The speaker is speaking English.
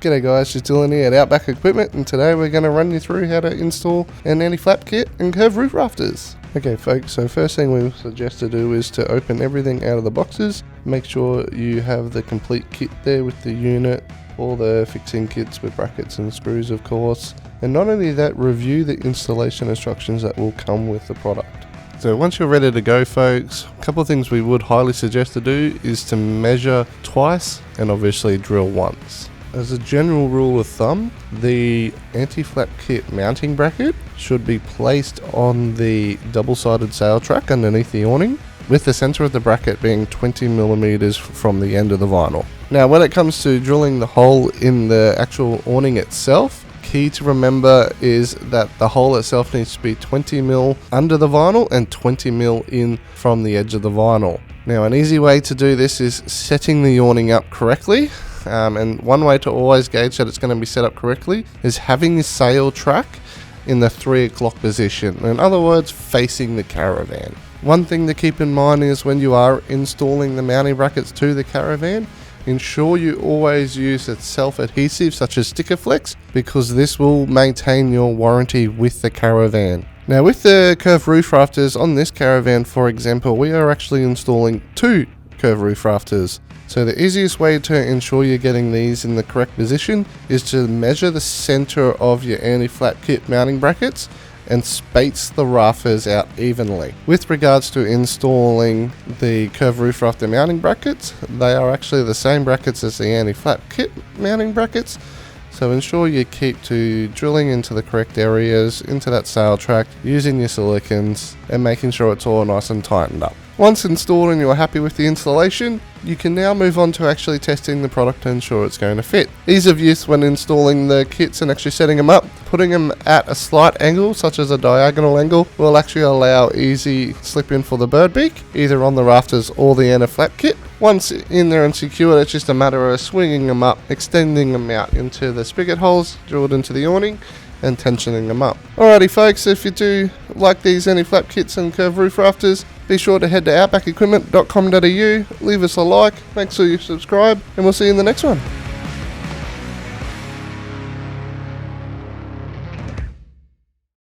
G'day guys, just Dylan here at Outback Equipment, and today we're going to run you through how to install an anti-flap kit and curved roof rafters. Okay folks, so first thing we suggest to do is to open everything out of the boxes. Make sure you have the complete kit there with the unit, all the fixing kits with brackets and screws of course. And not only that, review the installation instructions that will come with the product. So once you're ready to go folks, a couple of things we would highly suggest to do is to measure twice and obviously drill once. As a general rule of thumb, the anti-flap kit mounting bracket should be placed on the double-sided sail track underneath the awning, with the center of the bracket being 20 millimeters from the end of the vinyl. Now when it comes to drilling the hole in the actual awning itself, key to remember is that the hole itself needs to be 20 mil under the vinyl and 20 mil in from the edge of the vinyl. Now an easy way to do this is setting the awning up correctly. And one way to always gauge that it's going to be set up correctly is having the sail track in the 3 o'clock position. In other words, facing the caravan. One thing to keep in mind is when you are installing the mounting brackets to the caravan, ensure you always use a self-adhesive such as Sticker Flex, because this will maintain your warranty with the caravan. Now with the curved roof rafters on this caravan, for example, we are actually installing 2 curved roof rafters. So the easiest way to ensure you're getting these in the correct position is to measure the center of your anti-flap kit mounting brackets and space the rafters out evenly. With regards to installing the curved roof rafter mounting brackets, they are actually the same brackets as the anti-flap kit mounting brackets. So ensure you keep to drilling into the correct areas, into that sail track, using your silicons and making sure it's all nice and tightened up. Once installed and you're happy with the installation, you can now move on to actually testing the product to ensure it's going to fit. Ease of use when installing the kits and actually setting them up. Putting them at a slight angle, such as a diagonal angle, will actually allow easy slip in for the bird beak, either on the rafters or the anti-flap kit. Once in there and secured, it's just a matter of swinging them up, extending them out into the spigot holes drilled into the awning, and tensioning them up. Alrighty folks, if you do like these anti-flap kits and curved roof rafters, be sure to head to outbackequipment.com.au, leave us a like, make sure you subscribe, and we'll see you in the next one.